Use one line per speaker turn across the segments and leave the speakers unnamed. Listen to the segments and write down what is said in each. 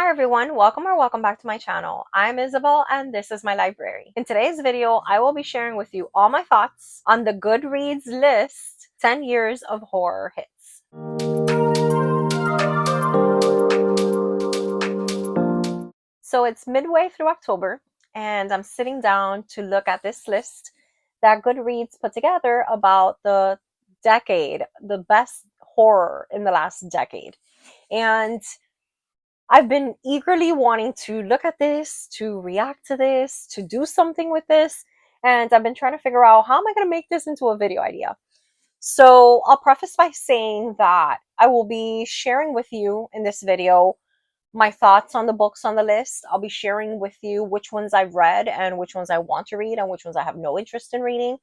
Hi everyone, welcome back to my channel. I'm Isabel and this is my library. In today's video, I will be sharing with you all my thoughts on the Goodreads list 10 years of horror hits. So it's midway through October and I'm sitting down to look at this list that Goodreads put together about the decade, the best horror in the last decade. And I've been eagerly wanting to look at this, to react to this, to do something with this. And I've been trying to figure out how am I going to make this into a video idea. So I'll preface by saying that I will be sharing with you in this video my thoughts on the books on the list. I'll be sharing with you which ones I've read and which ones I want to read and which ones I have no interest in reading.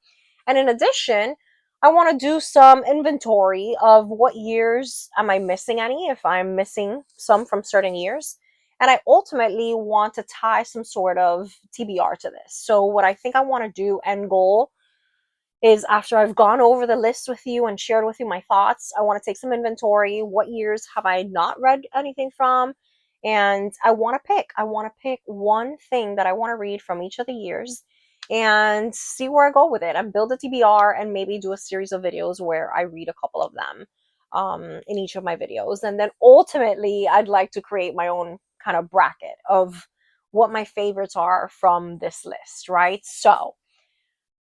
And in addition, I want to do some inventory of what years am I missing any, if I'm missing some from certain years. And I ultimately want to tie some sort of TBR to this. So what I think I want to do, end goal, is after I've gone over the list with you and shared with you my thoughts, I want to take some inventory. What years have I not read anything from? And I want to pick one thing that I want to read from each of the years and see where I go with it and build a TBR and maybe do a series of videos where I read a couple of them in each of my videos. And then ultimately, I'd like to create my own kind of bracket of what my favorites are from this list, right? So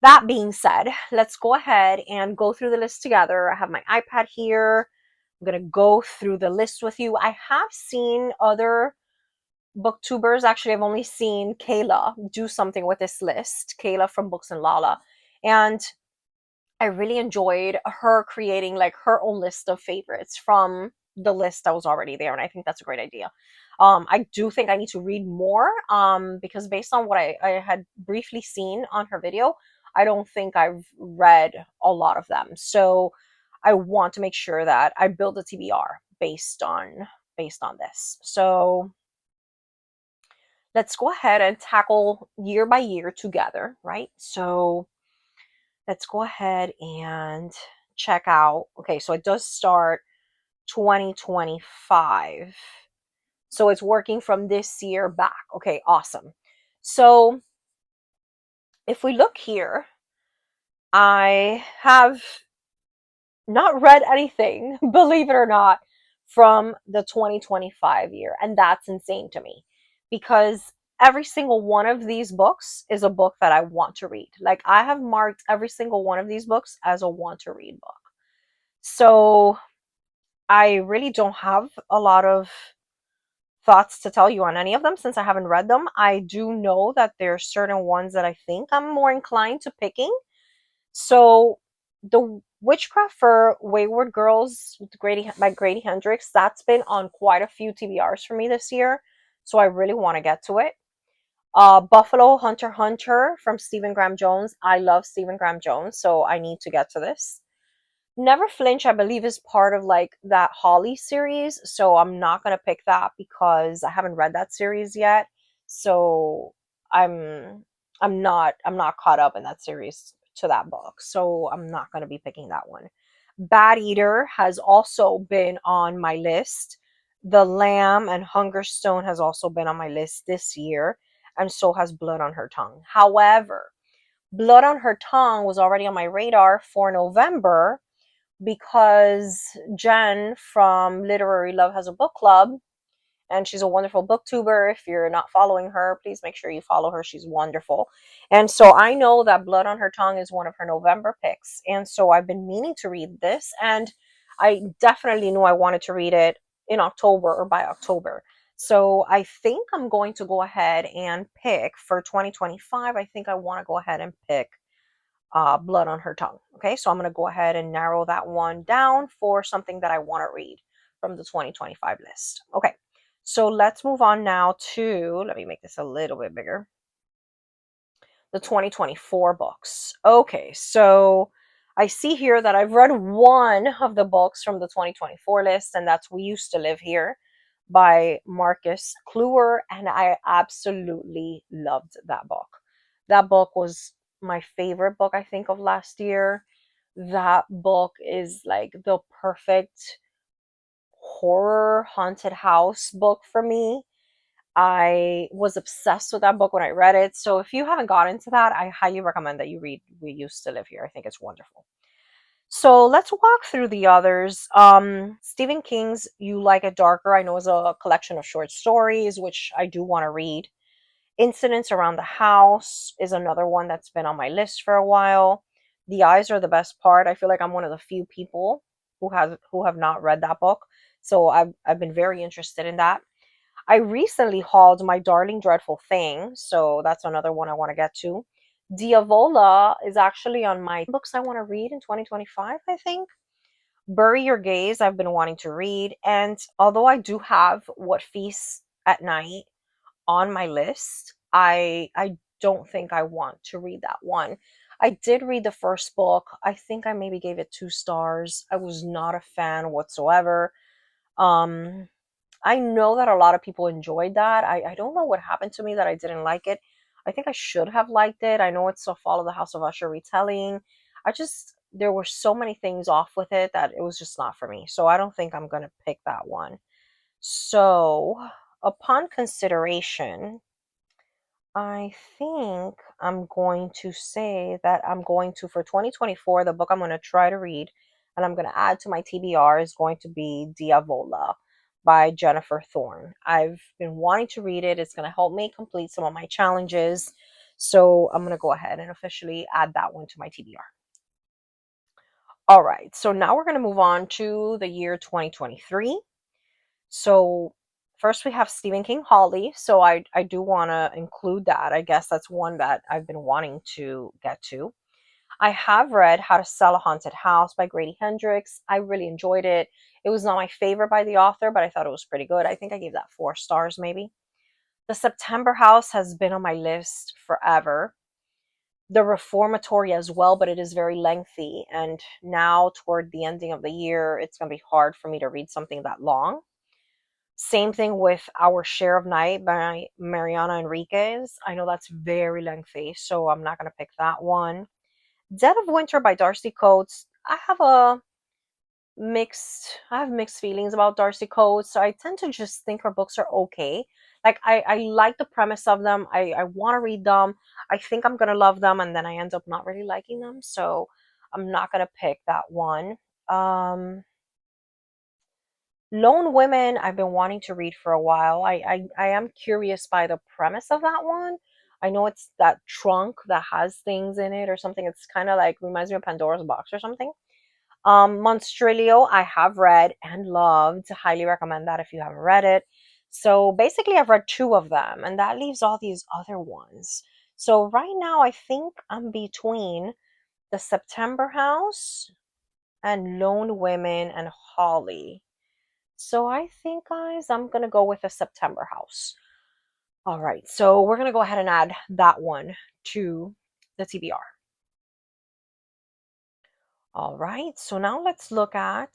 that being said, let's go ahead and go through the list together. I have my iPad here. I'm going to go through the list with you. I have seen other booktubers. Actually, I've only seen Kayla do something with this list. Kayla from Books and Lala. And I really enjoyed her creating like her own list of favorites from the list that was already there. And I think that's a great idea. I do think I need to read more because based on what I had briefly seen on her video, I don't think I've read a lot of them. So I want to make sure that I build a TBR based on this. So let's go ahead and tackle year by year together, right? So let's go ahead and check out. Okay, so it does start 2025. So it's working from this year back. Okay, awesome. So if we look here, I have not read anything, believe it or not, from the 2025 year. And that's insane to me because every single one of these books is a book that I want to read. Like I have marked every single one of these books as a want to read book. So I really don't have a lot of thoughts to tell you on any of them since I haven't read them. I do know that there are certain ones that I think I'm more inclined to picking. So the Witchcraft for Wayward Girls by Grady Hendrix, that's been on quite a few TBRs for me this year. So I really want to get to it. Buffalo Hunter Hunter from Stephen Graham Jones. I love Stephen Graham Jones, so I need to get to this. Never Flinch, I believe, is part of like that Holly series, so I'm not gonna pick that because I haven't read that series yet. So I'm I'm not caught up in that series to that book, so I'm not gonna be picking that one. Bad Eater has also been on my list. The Lamb and Hungerstone has also been on my list this year, and so has Blood on Her Tongue. However, Blood on Her Tongue was already on my radar for November because Jen from Literary Love has a book club and she's a wonderful booktuber. If you're not following her, please make sure you follow her. She's wonderful. And so I know that Blood on Her Tongue is one of her November picks. And so I've been meaning to read this and I definitely knew I wanted to read it in October or by October. So I think I'm going to go ahead and pick for 2025. I think I want to go ahead and pick Blood on Her Tongue. Okay, so I'm going to go ahead and narrow that one down for something that I want to read from the 2025 list. Okay, so let's move on now to, let me make this a little bit bigger, the 2024 books. Okay, so I see here that I've read one of the books from the 2024 list, and that's We Used to Live Here by Marcus Kluwer, and I absolutely loved that book. That book was my favorite book, I think, of last year. That book is like the perfect horror haunted house book for me. I was obsessed with that book when I read it. So if you haven't got into that, I highly recommend that you read We Used to Live Here. I think it's wonderful. So let's walk through the others. Stephen King's You Like It Darker, I know, is a collection of short stories, which I do want to read. Incidents Around the House is another one that's been on my list for a while. The Eyes Are the Best Part. I feel like I'm one of the few people who have not read that book. So I've been very interested in that. I recently hauled My Darling Dreadful Thing, so that's another one I want to get to. Diavola is actually on my books I want to read in 2025, I think. Bury Your Gaze, I've been wanting to read. And although I do have What Feasts at Night on my list, I don't think I want to read that one. I did read the first book. I think I maybe gave it 2 stars. I was not a fan whatsoever. Um, I know that a lot of people enjoyed that. I don't know what happened to me that I didn't like it. I think I should have liked it. I know it's a Fall of the House of Usher retelling. There were so many things off with it that it was just not for me. So I don't think I'm going to pick that one. So, upon consideration, I think I'm going to say that I'm going to, for 2024, the book I'm going to try to read and I'm going to add to my TBR is going to be Diavola by Jennifer Thorne. I've been wanting to read it. It's going to help me complete some of my challenges. So I'm going to go ahead and officially add that one to my TBR. All right. So now we're going to move on to the year 2023. So first we have Stephen King Holly. So I do want to include that. I guess that's one that I've been wanting to get to. I have read How to Sell a Haunted House by Grady Hendrix. I really enjoyed it. It was not my favorite by the author, but I thought it was pretty good. I think I gave that 4 stars maybe. The September House has been on my list forever. The Reformatory as well, but it is very lengthy. And now toward the ending of the year, it's going to be hard for me to read something that long. Same thing with Our Share of Night by Mariana Enriquez. I know that's very lengthy, so I'm not going to pick that one. Dead of Winter by Darcy Coates. I have mixed feelings about Darcy Coates. So I tend to just think her books are okay. Like I like the premise of them. I want to read them. I think I'm gonna love them, and then I end up not really liking them. So I'm not gonna pick that one. Um Lone Women, I've been wanting to read for a while. I am curious by the premise of that one. I know it's that trunk that has things in it or something. It's kind of like reminds me of Pandora's Box or something. Monstrilio, I have read and loved. Highly recommend that if you haven't read it. So basically, I've read 2 of them, and that leaves all these other ones. So right now, I think I'm between The September House and Lone Women and Holly. So I think, guys, I'm going to go with The September House. All right, so we're going to go ahead and add that one to the TBR. All right, so now let's look at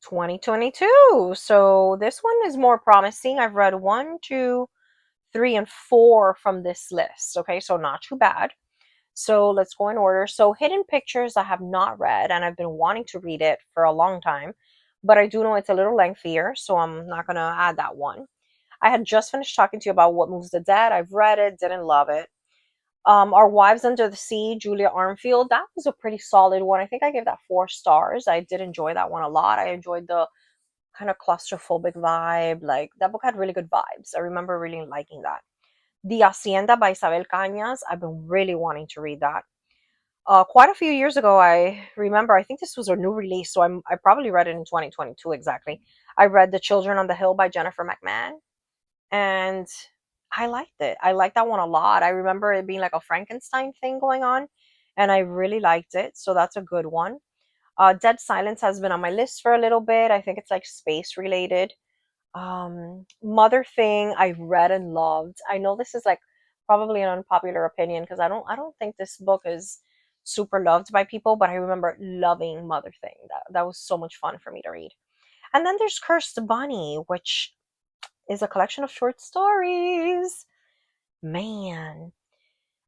2022. So this one is more promising. I've read 1, 2, 3, and 4 from this list. Okay, so not too bad. So let's go in order. So Hidden Pictures, I have not read, and I've been wanting to read it for a long time, but I do know it's a little lengthier, so I'm not going to add that one. I had just finished talking to you about What Moves the Dead. I've read it, didn't love it. Our Wives Under the Sea, Julia Armfield, that was a pretty solid one. I think I gave that 4 stars. I did enjoy that one a lot. I enjoyed the kind of claustrophobic vibe. Like that book had really good vibes. I remember really liking that. The Hacienda by Isabel Cañas. I've been really wanting to read that. Quite a few years ago, I remember, I think this was a new release, so I probably read it in 2022 exactly. I read The Children on the Hill by Jennifer McMahon, and I liked it. I liked that one a lot. I remember it being like a Frankenstein thing going on, and I really liked it. So that's a good one. Dead Silence has been on my list for a little bit. I think it's like space related. Mother Thing I read and loved. I know this is like probably an unpopular opinion because I don't think this book is super loved by people, but I remember loving Mother Thing. That was so much fun for me to read. And then there's Cursed Bunny, which is a collection of short stories. Man,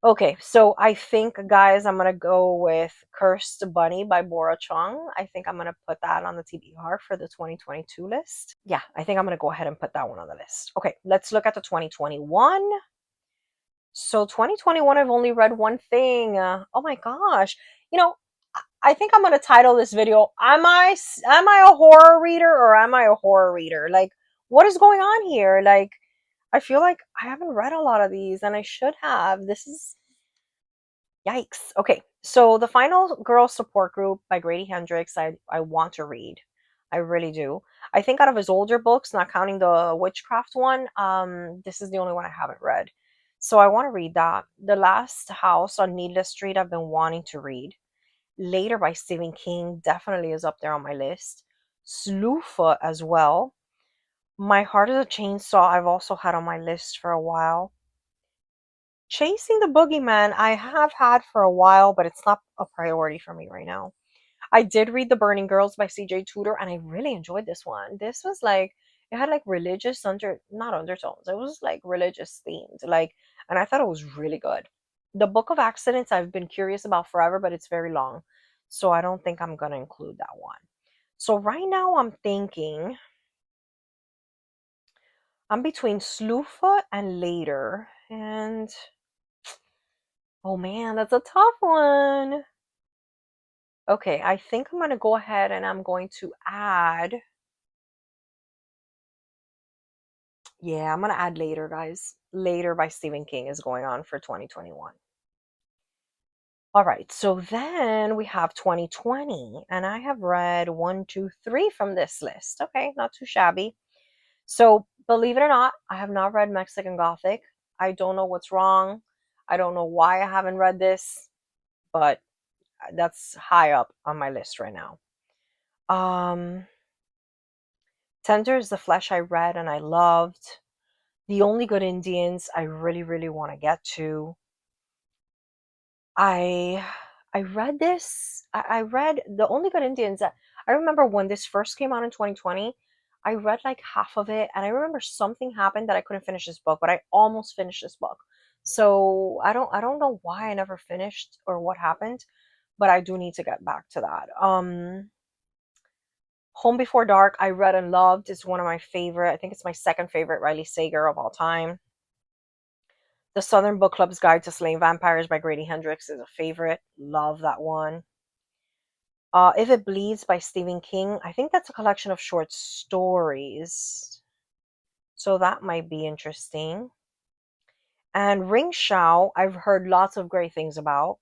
Okay, so I think, guys, I'm gonna go with Cursed Bunny by Bora Chung. I think I'm gonna put that on the TBR for the 2022 list. Yeah, I think I'm gonna go ahead and put that one on the list. Okay, let's look at the 2021. So 2021, I've only read one thing. Oh my gosh. You know, I think I'm gonna title this video, am I a horror reader or am I a horror reader? Like, what is going on here? Like, I feel like I haven't read a lot of these and I should have. This is yikes. Okay, so the Final Girl Support Group by Grady Hendrix, I want to read. I really do. I think out of his older books, not counting the witchcraft one, this is the only one I haven't read. So I want to read that. The Last House on Needless Street, I've been wanting to read. Later by Stephen King definitely is up there on my list. Slewfoot as well. My Heart is a Chainsaw, I've also had on my list for a while. Chasing the Boogeyman, I have had for a while, but it's not a priority for me right now. I did read The Burning Girls by CJ Tudor, and I really enjoyed this one. This was like, it had like religious not undertones. It was like religious themed, like, and I thought it was really good. The Book of Accidents, I've been curious about forever, but it's very long, so I don't think I'm gonna include that one. So right now, I'm thinking I'm between Slewfoot and Later, and oh man, that's a tough one. Okay, I think I'm gonna go ahead and I'm going to add, yeah, I'm gonna add Later, guys. Later by Stephen King is going on for 2021. All right, so then we have 2020, and I have read one, two, three from this list. Okay, not too shabby. So believe it or not, I have not read Mexican Gothic. I don't know what's wrong. I don't know why I haven't read this, but that's high up on my list right now. Um, Tender is the Flesh I read and I loved. The Only Good Indians, I really, really want to get to. I I read this. I read The Only Good Indians. I remember when this first came out in 2020. I read like half of it, and I remember something happened that I couldn't finish this book, but I almost finished this book. So I don't know why I never finished or what happened, but I do need to get back to that. Home Before Dark, I read and loved. It's one of my favorite. I think it's my second favorite Riley Sager of all time. The Southern Book Club's Guide to Slaying Vampires by Grady Hendrix is a favorite. Love that one. If It Bleeds by Stephen King. I think that's a collection of short stories. So that might be interesting. And Ring Shao, I've heard lots of great things about.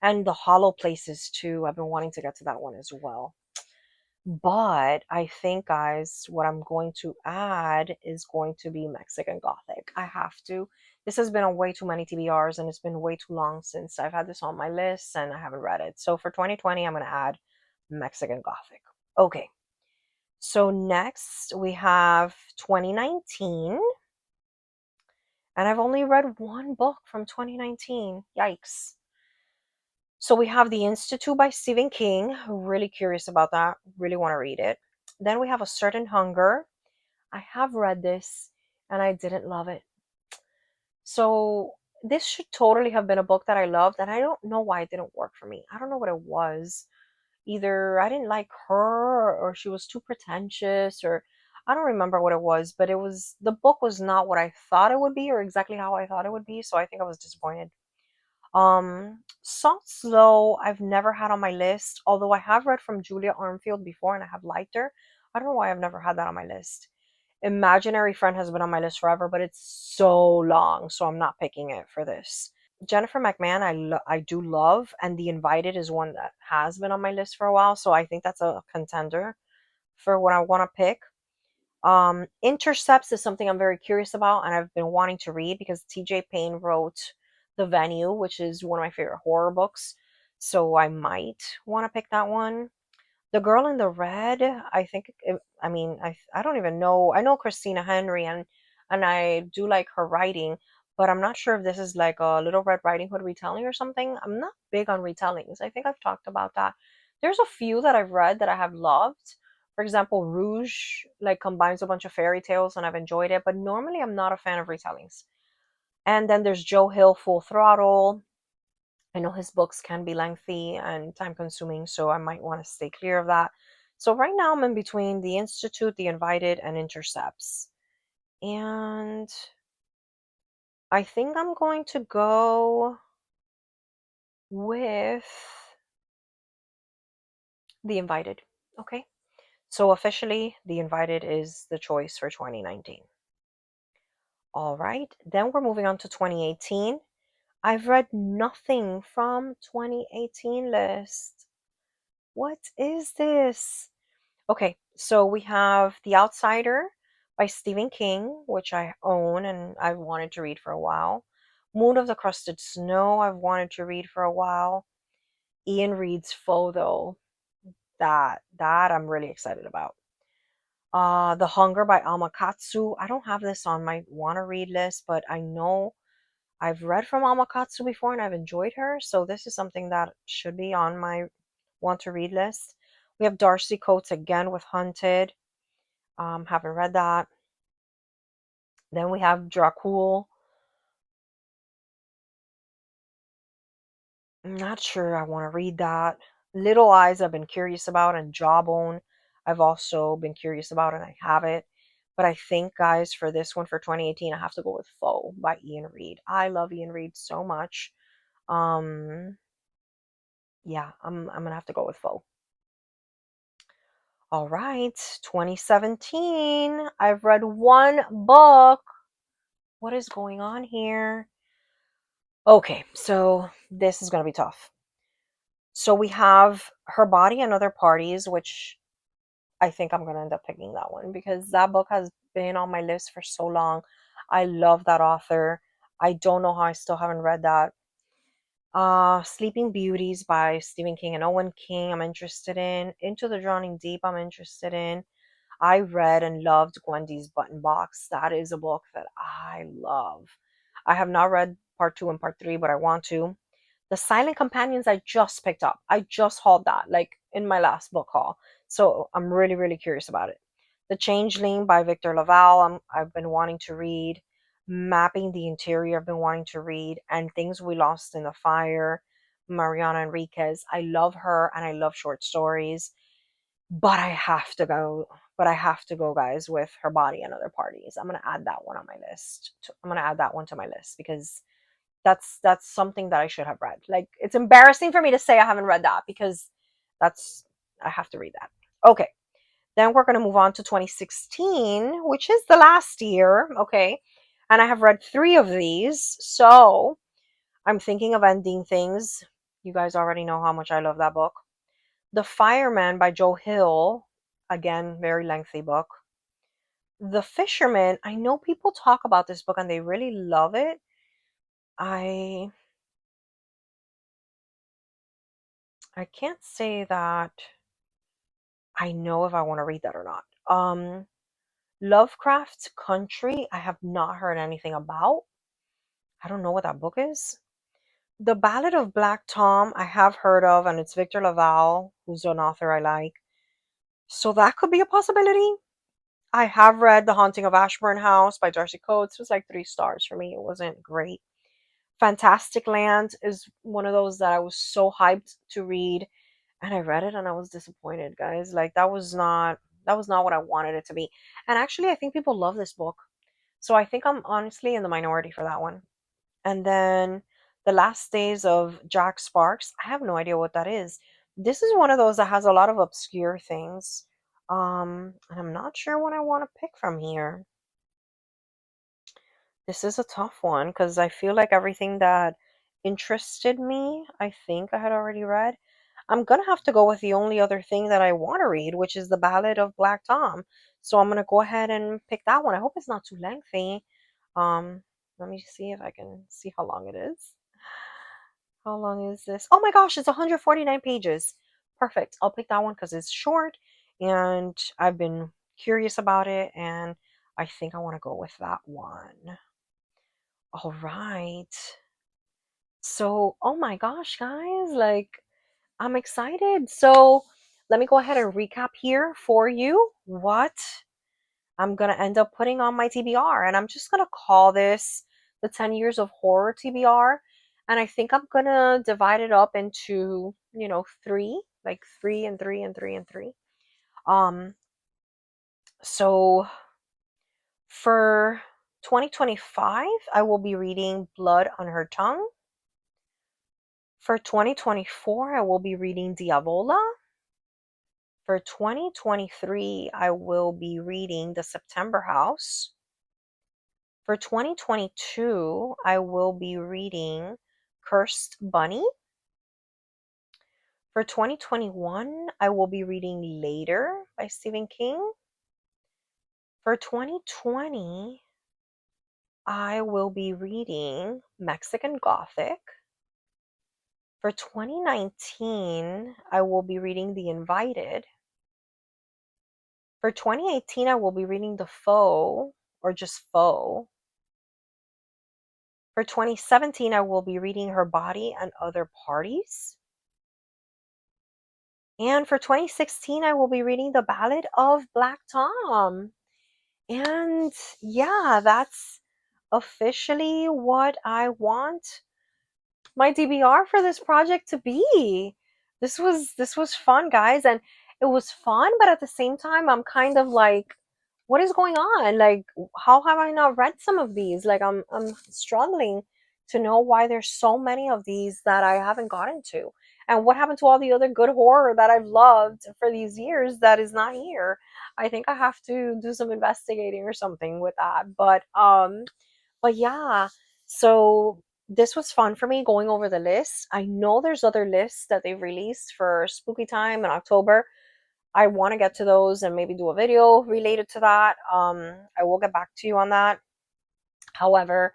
And The Hollow Places too. I've been wanting to get to that one as well. But I think, guys, what I'm going to add is going to be Mexican Gothic. I have to. This has been on way too many TBRs and it's been way too long since I've had this on my list and I haven't read it. So for 2020, I'm going to add Mexican Gothic. Okay. So next we have 2019. And I've only read one book from 2019. Yikes. So we have The Institute by Stephen King. Really curious about that. Really want to read it. Then we have A Certain Hunger. I have read this and I didn't love it. So this should totally have been a book that I loved, and I don't know why it didn't work for me. I don't know what it was. Either I didn't like her or she was too pretentious, or I don't remember what it was, but the book was not what I thought it would be or exactly how I thought it would be, so I think I was disappointed. Salt Slow, I've never had on my list, although I have read from Julia Armfield before and I have liked her. I don't know why I've never had that on my list. Imaginary Friend has been on my list forever, but it's so long, so I'm not picking it for this. Jennifer McMahon, I do love, and The Invited is one that has been on my list for a while, so I think that's a contender for what I want to pick. Intercepts is something I'm very curious about, and I've been wanting to read because TJ Payne wrote The Venue, which is one of my favorite horror books, so I might want to pick that one. The Girl in the Red, I think, I mean, I don't even know. I know Christina Henry, and I do like her writing, but I'm not sure if this is like a Little Red Riding Hood retelling or something. I'm not big on retellings. I think I've talked about that. There's a few that I've read that I have loved. For example, Rouge like combines a bunch of fairy tales and I've enjoyed it, but normally I'm not a fan of retellings. And then there's Joe Hill, Full Throttle. I know his books can be lengthy and time consuming, so I might want to stay clear of that. So right now I'm in between The Institute, The Invited, and Intercepts. And I think I'm going to go with The Invited. Okay. So officially, The Invited is the choice for 2019. All right. Then we're moving on to 2018. I've read nothing from 2018 list. What is this? Okay, so we have The Outsider by Stephen King, which I own and I've wanted to read for a while. Moon of the Crusted Snow, I've wanted to read for a while. Ian Reid's Foe, though, that I'm really excited about. The Hunger by Alma Katsu. I don't have this on my want to read list, but I know I've read from Alma Katsu before and I've enjoyed her, so this is something that should be on my want to read list. We have Darcy Coates again with Hunted. Haven't read that. Then we have Dracul. I'm not sure I want to read that. Little Eyes I've been curious about, and Jawbone I've also been curious about, and I have it. But I think, guys, for this one for 2018, I have to go with Foe by Ian Reid. I love Ian Reid so much. Um, yeah, I'm gonna have to go with Foe. All right, 2017. I've read one book. What is going on here? Okay, so this is gonna be tough. So we have Her Body and Other Parties, which I think I'm going to end up picking that one because that book has been on my list for so long. I love that author. I don't know how I still haven't read that. Sleeping Beauties by Stephen King and Owen King, I'm interested in. Into the Drowning Deep, I'm interested in. I read and loved Gwendy's Button Box. That is a book that I love. I have not read part two and part three, but I want to. The Silent Companions I just picked up. I just hauled that like in my last book haul. So I'm really, really curious about it. The Changeling by Victor Laval, I've been wanting to read. Mapping the Interior, I've been wanting to read. And Things We Lost in the Fire, Mariana Enriquez. I love her and I love short stories. But I have to go. But I have to go, guys, with Her Body and Other Parties. I'm gonna add that one on my list. I'm gonna add that one to my list because that's something that I should have read. Like it's embarrassing for me to say I haven't read that because that's I have to read that. Okay. Then we're going to move on to 2016, which is the last year, okay? And I have read 3 of these. So, I'm thinking of ending things. You guys already know how much I love that book. The Fireman by Joe Hill, again, very lengthy book. The Fisherman, I know people talk about this book and they really love it. I can't say that I know if I want to read that or not. Lovecraft's Country, I have not heard anything about. I don't know what that book is. The Ballad of Black Tom, I have heard of, and it's Victor Laval, who's an author I like. So that could be a possibility. I have read The Haunting of Ashburn House by Darcy Coates. It was like 3 stars for me. It wasn't great. Fantastic Land is one of those that I was so hyped to read, and I read it and I was disappointed, guys. Like that was not what I wanted it to be. And actually, I think people love this book. So I think I'm honestly in the minority for that one. And then The Last Days of Jack Sparks. I have no idea what that is. This is one of those that has a lot of obscure things. And I'm not sure what I want to pick from here. This is a tough one because I feel like everything that interested me, I think I had already read. I'm gonna have to go with the only other thing that I want to read, which is The Ballad of Black Tom. So I'm gonna go ahead and pick that one. I hope it's not too lengthy. Let me see if I can see how long it is. How long is this? Oh my gosh, it's 149 pages. Perfect. I'll pick that one because it's short and I've been curious about it and I think I want to go with that one. All right. So, oh my gosh, guys, like I'm excited. So, let me go ahead and recap here for you what I'm going to end up putting on my TBR. And I'm just going to call this the 10 years of horror TBR. And I think I'm gonna divide it up into, three, like three and three and three and three. Um, so for 2025, I will be reading Blood on Her Tongue. For 2024, I will be reading Diavola. For 2023, I will be reading The September House. For 2022, I will be reading Cursed Bunny. For 2021, I will be reading Later by Stephen King. For 2020, I will be reading Mexican Gothic. For 2019, I will be reading The Invited. For 2018, I will be reading The Foe, or just Foe. For 2017, I will be reading Her Body and Other Parties. And for 2016, I will be reading The Ballad of Black Tom. And yeah, that's officially what I want my TBR for this project to be. This was fun, guys, and it was fun, but at the same time, I'm kind of like, what is going on? Like, how have I not read some of these? Like, I'm struggling to know why there's so many of these that I haven't gotten to. And what happened to all the other good horror that I've loved for these years that is not here? I think I have to do some investigating or something with that. But yeah, so this was fun for me going over the list. I know there's other lists that they've released for spooky time in October. I want to get to those and maybe do a video related to that. I will get back to you on that. However,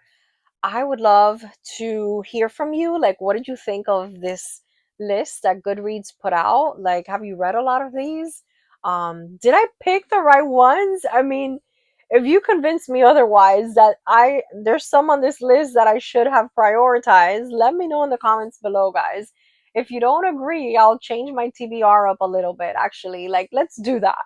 I would love to hear from you. Like, what did you think of this list that Goodreads put out? Like, have you read a lot of these? Did I pick the right ones? I mean, if you convince me otherwise that there's some on this list that I should have prioritized, let me know in the comments below, guys. If you don't agree, I'll change my TBR up a little bit, actually. Like, let's do that.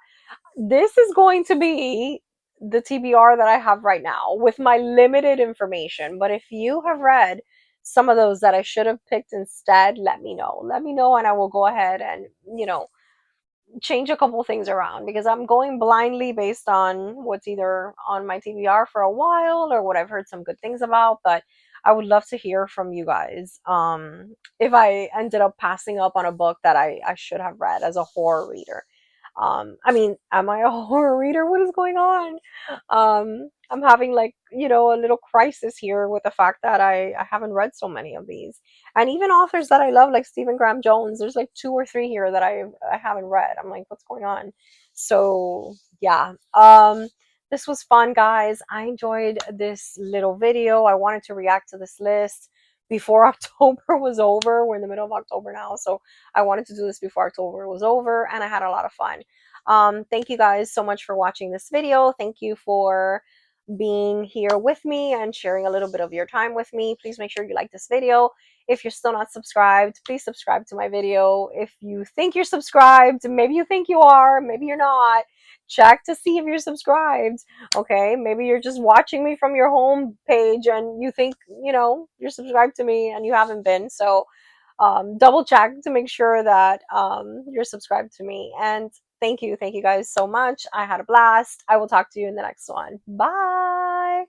This is going to be the TBR that I have right now with my limited information. But if you have read some of those that I should have picked instead, let me know. Let me know, and I will go ahead and, change a couple things around because I'm going blindly based on what's either on my TBR for a while or what I've heard some good things about. But I would love to hear from you guys. If I ended up passing up on a book that I should have read as a horror reader. I mean, am I a horror reader? What is going on? I'm having like, a little crisis here with the fact that I haven't read so many of these. And even authors that I love, like Stephen Graham Jones, there's like two or three here that I haven't read. I'm like, what's going on? So yeah. This was fun, guys. I enjoyed this little video. I wanted to react to this list before October was over. We're in the middle of October now, so I wanted to do this before October was over, and I had a lot of fun. Thank you guys so much for watching this video. Thank you for being here with me and sharing a little bit of your time with me. Please make sure you like this video. If you're still not subscribed, please subscribe to my video. If you think you're subscribed, maybe you think you are, maybe you're not, check to see if you're subscribed. Okay, maybe you're just watching me from your home page and you think, you're subscribed to me and you haven't been. So double check to make sure that you're subscribed to me. And thank you guys so much. I had a blast. I will talk to you in the next one. Bye.